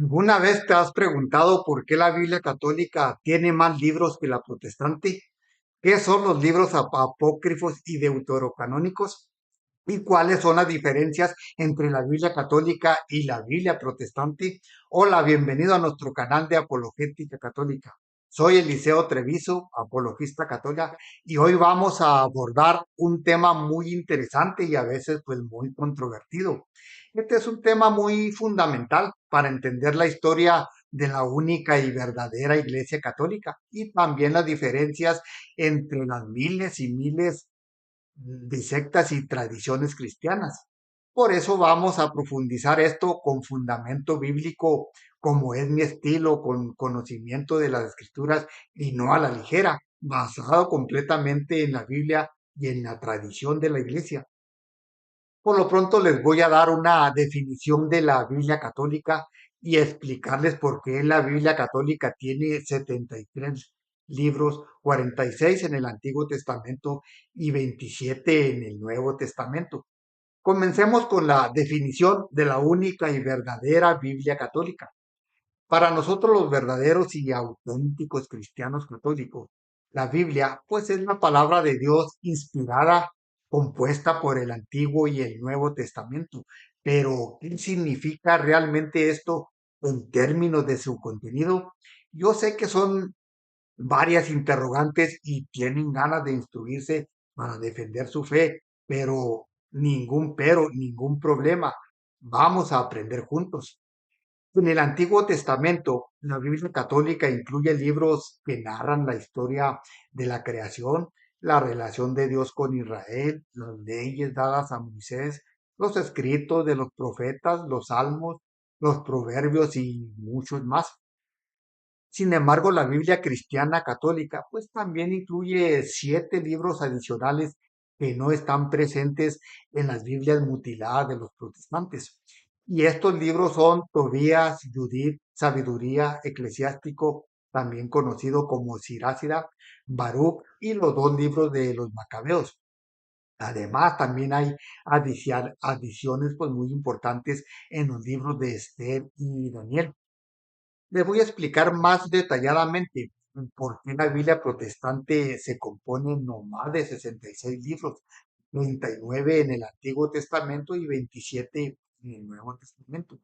¿Alguna vez te has preguntado por qué la Biblia católica tiene más libros que la protestante? ¿Qué son los libros apócrifos y deuterocanónicos? ¿Y cuáles son las diferencias entre la Biblia católica y la Biblia protestante? Hola, bienvenido a nuestro canal de Apologética Católica. Soy Eliseo Treviso, apologista católica, y hoy vamos a abordar un tema muy interesante y a veces pues muy controvertido. Este es un tema muy fundamental para entender la historia de la única y verdadera Iglesia Católica y también las diferencias entre las miles y miles de sectas y tradiciones cristianas. Por eso vamos a profundizar esto con fundamento bíblico, como es mi estilo, con conocimiento de las escrituras y no a la ligera, basado completamente en la Biblia y en la tradición de la iglesia. Por lo pronto les voy a dar una definición de la Biblia católica y explicarles por qué la Biblia católica tiene 73 libros, 46 en el Antiguo Testamento y 27 en el Nuevo Testamento. Comencemos con la definición de la única y verdadera Biblia católica. Para nosotros los verdaderos y auténticos cristianos católicos, la Biblia pues es la palabra de Dios inspirada, compuesta por el Antiguo y el Nuevo Testamento. Pero, ¿qué significa realmente esto en términos de su contenido? Yo sé que son varias interrogantes y tienen ganas de instruirse para defender su fe, pero, ningún problema. Vamos a aprender juntos. En el Antiguo Testamento, la Biblia católica incluye libros que narran la historia de la creación, la relación de Dios con Israel, las leyes dadas a Moisés, los escritos de los profetas, los salmos, los proverbios y muchos más. Sin embargo, la Biblia cristiana católica pues también incluye 7 libros adicionales que no están presentes en las Biblias mutiladas de los protestantes. Y estos libros son Tobías, Judith, Sabiduría, Eclesiástico, también conocido como Sirásida, Baruch y los 2 libros de los Macabeos. Además, también hay adiciones pues muy importantes en los libros de Esther y Daniel. Les voy a explicar más detalladamente por qué la Biblia protestante se compone no más de 66 libros, 39 en el Antiguo Testamento y 27 en el Nuevo Testamento.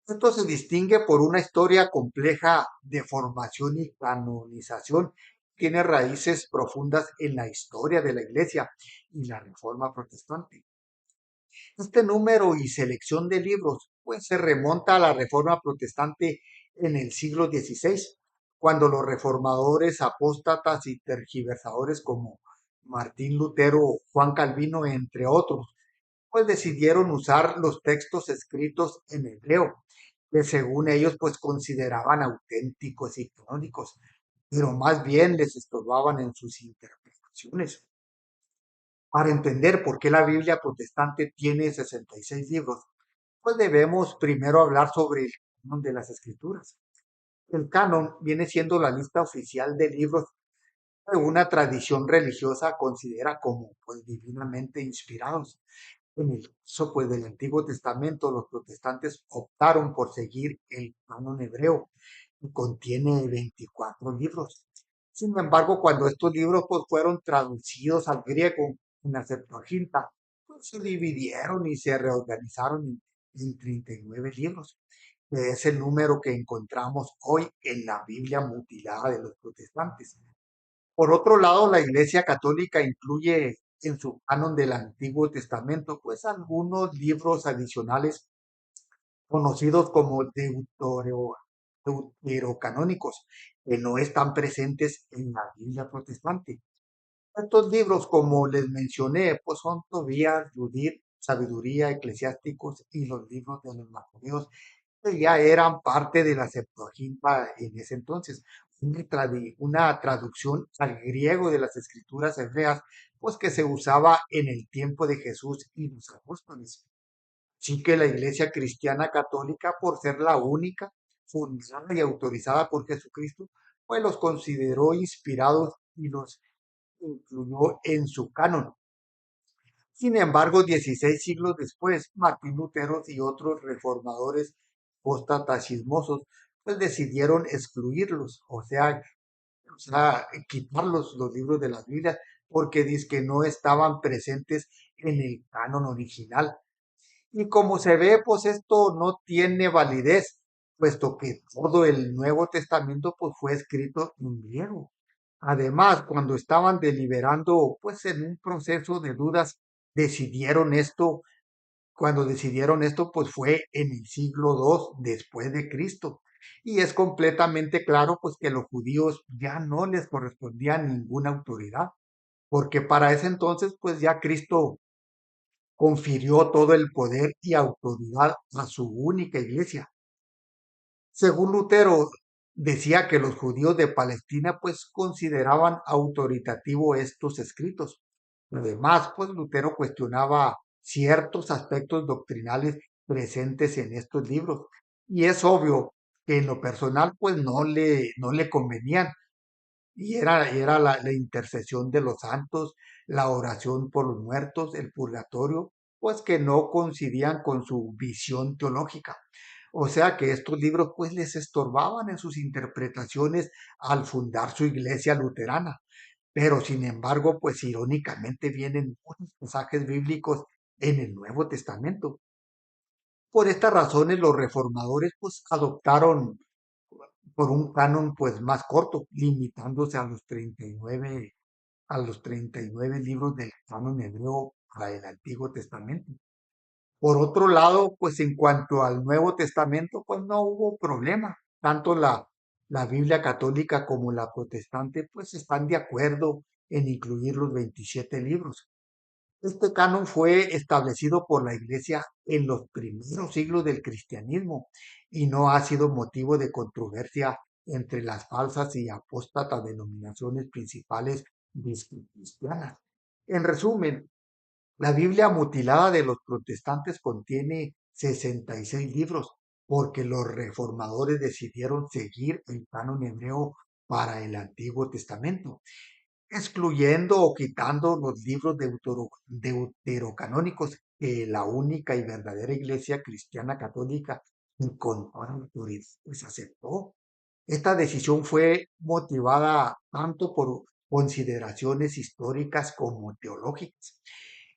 Esto se distingue por una historia compleja de formación y canonización. Tiene raíces profundas en la historia de la Iglesia y la Reforma Protestante. Este número y selección de libros pues se remonta a la Reforma Protestante en el siglo XVI, cuando los reformadores apóstatas y tergiversadores como Martín Lutero, Juan Calvino, entre otros, pues decidieron usar los textos escritos en hebreo, que según ellos pues consideraban auténticos y canónicos, pero más bien les estorbaban en sus interpretaciones. Para entender por qué la Biblia protestante tiene 66 libros, pues debemos primero hablar sobre el canon de las escrituras. El canon viene siendo la lista oficial de libros que una tradición religiosa considera como pues divinamente inspirados. En el caso pues del Antiguo Testamento, los protestantes optaron por seguir el canon hebreo, que contiene 24 libros. Sin embargo, cuando estos libros pues, fueron traducidos al griego en la Septuaginta, pues se dividieron y se reorganizaron en 39 libros, que es el número que encontramos hoy en la Biblia mutilada de los protestantes. Por otro lado, la Iglesia Católica incluye en su canon del Antiguo Testamento, pues algunos libros adicionales conocidos como deuterocanónicos, que no están presentes en la Biblia protestante. Estos libros, como les mencioné, pues son Tobías, Judith, Sabiduría, Eclesiásticos y los libros de los Macabeos, que ya eran parte de la Septuaginta en ese entonces. Una traducción al griego de las escrituras hebreas, pues que se usaba en el tiempo de Jesús y los apóstoles. Sí que la Iglesia Cristiana Católica, por ser la única, fundada y autorizada por Jesucristo, pues los consideró inspirados y los incluyó en su canon. Sin embargo, 16 siglos después, Martín Lutero y otros reformadores apóstatas chismosos, pues decidieron excluirlos, o sea, quitarlos los libros de las Biblias, porque dice que no estaban presentes en el canon original. Y como se ve, pues esto no tiene validez, puesto que todo el Nuevo Testamento pues fue escrito en griego. Además, cuando estaban deliberando, pues en un proceso de dudas, decidieron esto, cuando decidieron esto, pues fue en el siglo II después de Cristo. Y es completamente claro, pues que los judíos ya no les correspondía ninguna autoridad, porque para ese entonces, pues ya Cristo confirió todo el poder y autoridad a su única iglesia. Según Lutero, decía que los judíos de Palestina pues consideraban autoritativo estos escritos. Además, pues Lutero cuestionaba ciertos aspectos doctrinales presentes en estos libros. Y es obvio que en lo personal pues no le convenían, y era la intercesión de los santos, la oración por los muertos, el purgatorio, pues que no coincidían con su visión teológica. O sea que estos libros pues les estorbaban en sus interpretaciones al fundar su iglesia luterana. Pero sin embargo, pues irónicamente vienen muchos pasajes bíblicos en el Nuevo Testamento. Por estas razones los reformadores pues adoptaron por un canon pues más corto, limitándose a los 39 libros del canon hebreo para el Antiguo Testamento. Por otro lado, pues en cuanto al Nuevo Testamento, pues no hubo problema. Tanto la Biblia católica como la protestante, pues están de acuerdo en incluir los 27 libros. Este canon fue establecido por la Iglesia en los primeros siglos del cristianismo y no ha sido motivo de controversia entre las falsas y apóstatas denominaciones principales cristianas. En resumen, la Biblia mutilada de los protestantes contiene 66 libros porque los reformadores decidieron seguir el canon hebreo para el Antiguo Testamento, excluyendo o quitando los libros deuterocanónicos que la única y verdadera iglesia cristiana católica con toda autoridad pues aceptó. Esta decisión fue motivada tanto por consideraciones históricas como teológicas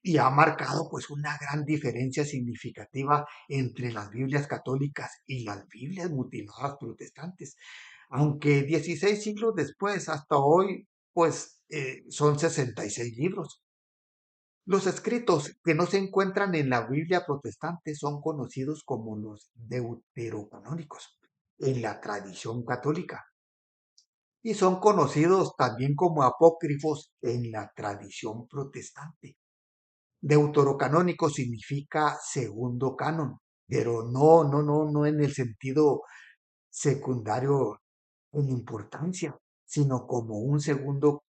y ha marcado pues una gran diferencia significativa entre las Biblias católicas y las Biblias mutiladas protestantes. Aunque 16 siglos después, hasta hoy, pues son 66 libros. Los escritos que no se encuentran en la Biblia protestante son conocidos como los deuterocanónicos en la tradición católica y son conocidos también como apócrifos en la tradición protestante. Deuterocanónico significa segundo canon, pero no en el sentido secundario en importancia, sino como un segundo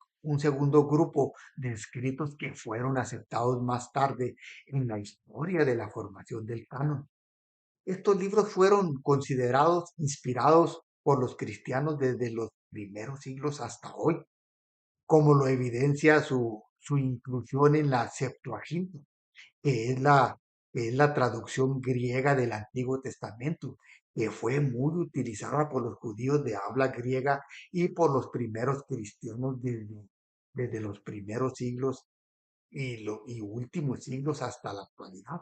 grupo de escritos que fueron aceptados más tarde en la historia de la formación del canon. Estos libros fueron considerados inspirados por los cristianos desde los primeros siglos hasta hoy, como lo evidencia su inclusión en la Septuaginta, que es la traducción griega del Antiguo Testamento, que fue muy utilizada por los judíos de habla griega y por los primeros cristianos desde los primeros siglos y últimos siglos hasta la actualidad.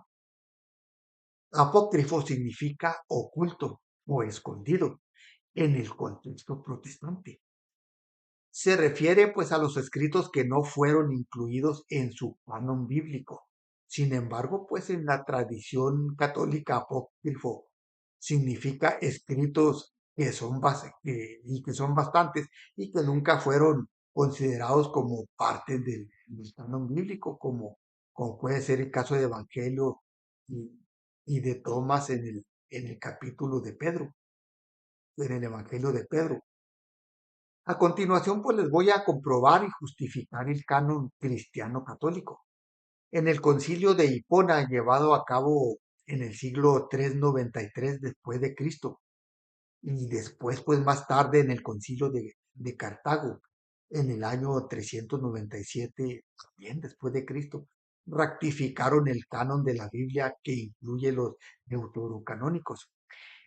Apócrifo significa oculto o escondido en el contexto protestante. Se refiere pues a los escritos que no fueron incluidos en su canon bíblico. Sin embargo, pues en la tradición católica apócrifo significa escritos que son bastantes y que nunca fueron considerados como parte del canon bíblico, como puede ser el caso de Evangelio y, y de Tomás en el capítulo de Pedro, en el Evangelio de Pedro. A continuación, pues les voy a comprobar y justificar el canon cristiano católico. En el concilio de Hipona, llevado a cabo en el siglo 393 después de Cristo, y después, pues más tarde, en el concilio de Cartago, en el año 397, también después de Cristo, rectificaron el canon de la Biblia que incluye los deuterocanónicos.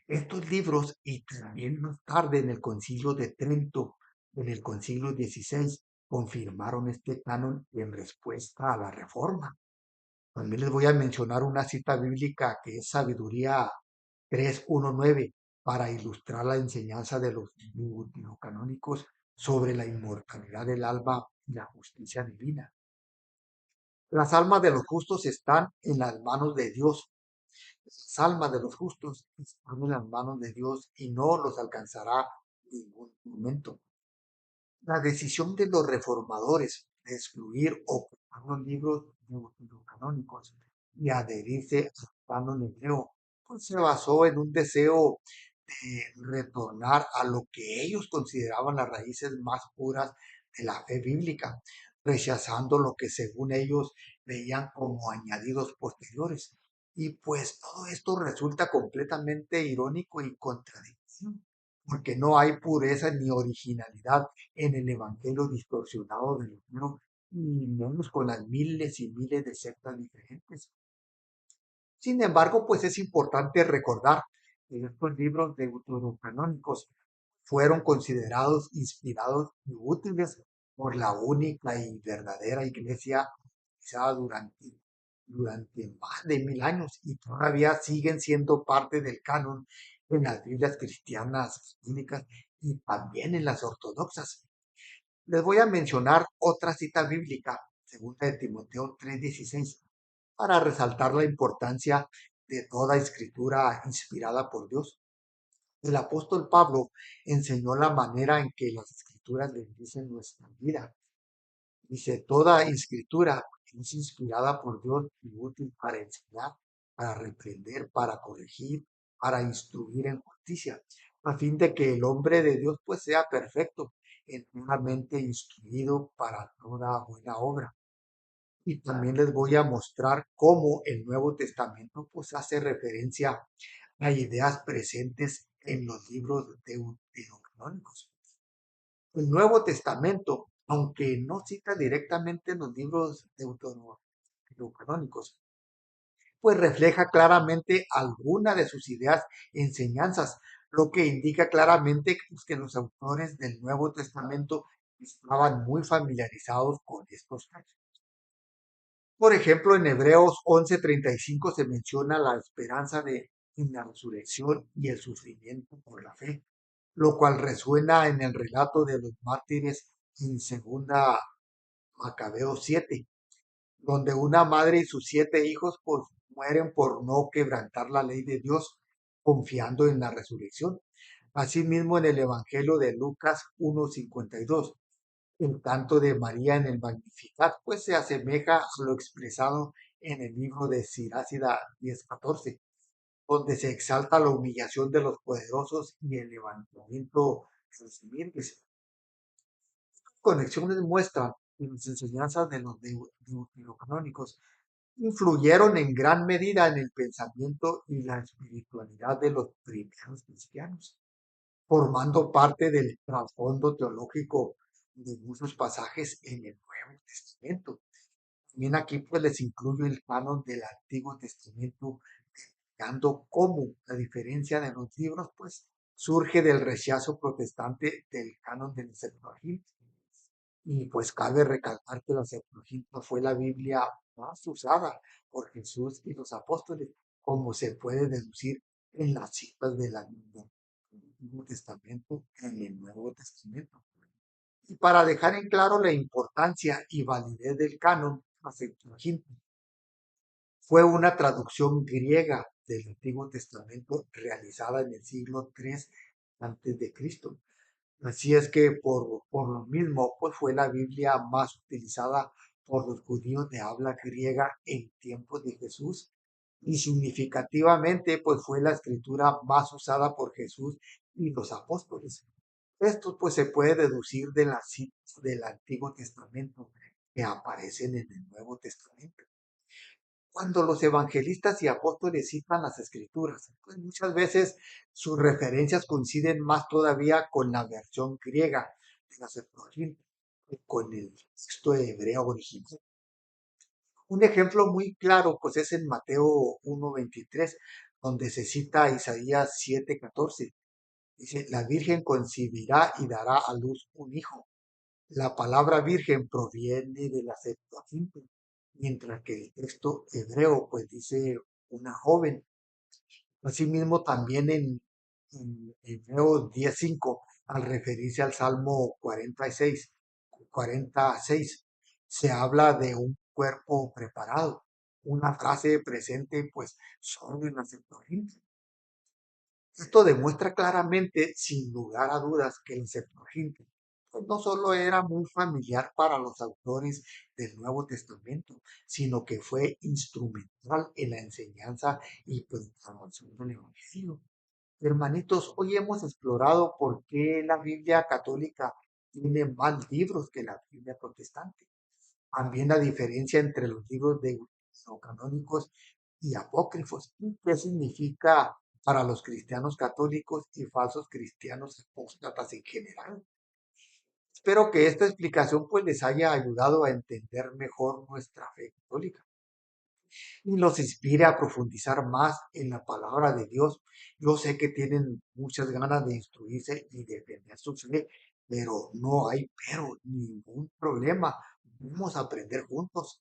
Estos libros, y también más tarde en el Concilio de Trento, en el Concilio XVI, confirmaron este canon en respuesta a la Reforma. También les voy a mencionar una cita bíblica que es Sabiduría 3:19 para ilustrar la enseñanza de los canónicos sobre la inmortalidad del alma y la justicia divina. Las almas de los justos están en las manos de Dios. Las almas de los justos están en las manos de Dios y no los alcanzará ningún momento. La decisión de los reformadores de excluir o quitar los libros canónicos y adherirse al canon hebreo, pues se basó en un deseo de retornar a lo que ellos consideraban las raíces más puras de la fe bíblica, rechazando lo que según ellos veían como añadidos posteriores. Y pues todo esto resulta completamente irónico y contradictorio, porque no hay pureza ni originalidad en el evangelio distorsionado de Lutero, ni menos con las miles y miles de sectas diferentes. Sin embargo, pues es importante recordar que estos libros deuterocanónicos fueron considerados inspirados y útiles por la única y verdadera iglesia organizada durante más de 1000 años y todavía siguen siendo parte del canon en las Biblias cristianas católicas y también en las ortodoxas. Les voy a mencionar otra cita bíblica, segunda de Timoteo 3:16, para resaltar la importancia de toda escritura inspirada por Dios. El apóstol Pablo enseñó la manera en que las escrituras bendicen nuestra vida. Dice, toda escritura es inspirada por Dios y útil para enseñar, para reprender, para corregir, para instruir en justicia, a fin de que el hombre de Dios pues sea perfecto, enteramente instruido para toda buena obra. Y también les voy a mostrar cómo el Nuevo Testamento pues hace referencia a ideas presentes en los libros deuterocanónicos. El Nuevo Testamento, aunque no cita directamente los libros deuterocanónicos, pues refleja claramente alguna de sus ideas y enseñanzas, lo que indica claramente pues, que los autores del Nuevo Testamento estaban muy familiarizados con estos textos. Por ejemplo, en Hebreos 11:35 se menciona la esperanza en la resurrección y el sufrimiento por la fe, lo cual resuena en el relato de los mártires en segunda Macabeos 7, donde una madre y sus 7 hijos pues, mueren por no quebrantar la ley de Dios, confiando en la resurrección. Asimismo, en el Evangelio de Lucas 1:52, el canto de María en el Magnificat, pues se asemeja a lo expresado en el libro de Sirásida 10:14, donde se exalta la humillación de los poderosos y el levantamiento de los humildes. Conexiones muestran que las enseñanzas de los deuterocanónicos influyeron en gran medida en el pensamiento y la espiritualidad de los primeros cristianos, formando parte del trasfondo teológico de muchos pasajes en el Nuevo Testamento. También aquí pues les incluyo el canon del Antiguo Testamento, dando cómo la diferencia de los libros pues surge del rechazo protestante del canon del Septuaginta. Y pues cabe recalcar que la Septuaginta fue la Biblia más usada por Jesús y los apóstoles, como se puede deducir en las citas del Antiguo Testamento en el Nuevo Testamento. Y para dejar en claro la importancia y validez del canon, la Septuaginta fue una traducción griega del Antiguo Testamento realizada en el siglo III antes de Cristo. Así es que por lo mismo, pues fue la Biblia más utilizada por los judíos de habla griega en tiempos de Jesús y significativamente, pues fue la escritura más usada por Jesús y los apóstoles. Esto pues se puede deducir de las citas del Antiguo Testamento que aparecen en el Nuevo Testamento. Cuando los evangelistas y apóstoles citan las escrituras, pues muchas veces sus referencias coinciden más todavía con la versión griega de la Septuaginta que con el texto hebreo original. Un ejemplo muy claro pues es en Mateo 1:23, donde se cita Isaías 7:14. Dice, la Virgen concebirá y dará a luz un hijo. La palabra virgen proviene de la Septuaginta, mientras que el texto hebreo pues dice una joven. Asimismo, también en Hebreos 10:5, al referirse al Salmo 46, se habla de un cuerpo preparado, una frase presente pues solo en la Septuaginta. Esto demuestra claramente, sin lugar a dudas, que el Septuaginta pues, no solo era muy familiar para los autores del Nuevo Testamento, sino que fue instrumental en la enseñanza y proclamación del Evangelio. Hermanitos, hoy hemos explorado por qué la Biblia católica tiene más libros que la Biblia protestante. También la diferencia entre los libros de canónicos y apócrifos. ¿Y qué significa para los cristianos católicos y falsos cristianos apóstatas en general? Espero que esta explicación pues les haya ayudado a entender mejor nuestra fe católica y los inspire a profundizar más en la palabra de Dios. Yo sé que tienen muchas ganas de instruirse y defender su fe, pero no hay ningún problema. Vamos a aprender juntos.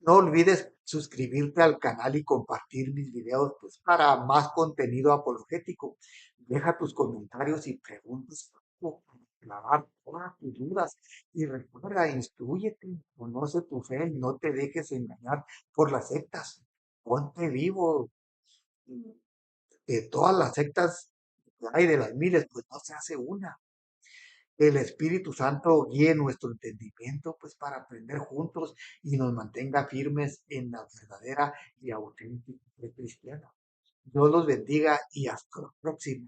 No olvides suscribirte al canal y compartir mis videos pues, para más contenido apologético. Deja tus comentarios y preguntas para aclarar todas tus dudas. Y recuerda, instrúyete, conoce tu fe y no te dejes engañar por las sectas. Ponte vivo. De todas las sectas que hay de las miles, pues no se hace una. El Espíritu Santo guíe nuestro entendimiento, pues para aprender juntos y nos mantenga firmes en la verdadera y auténtica fe cristiana. Dios los bendiga y hasta la próxima.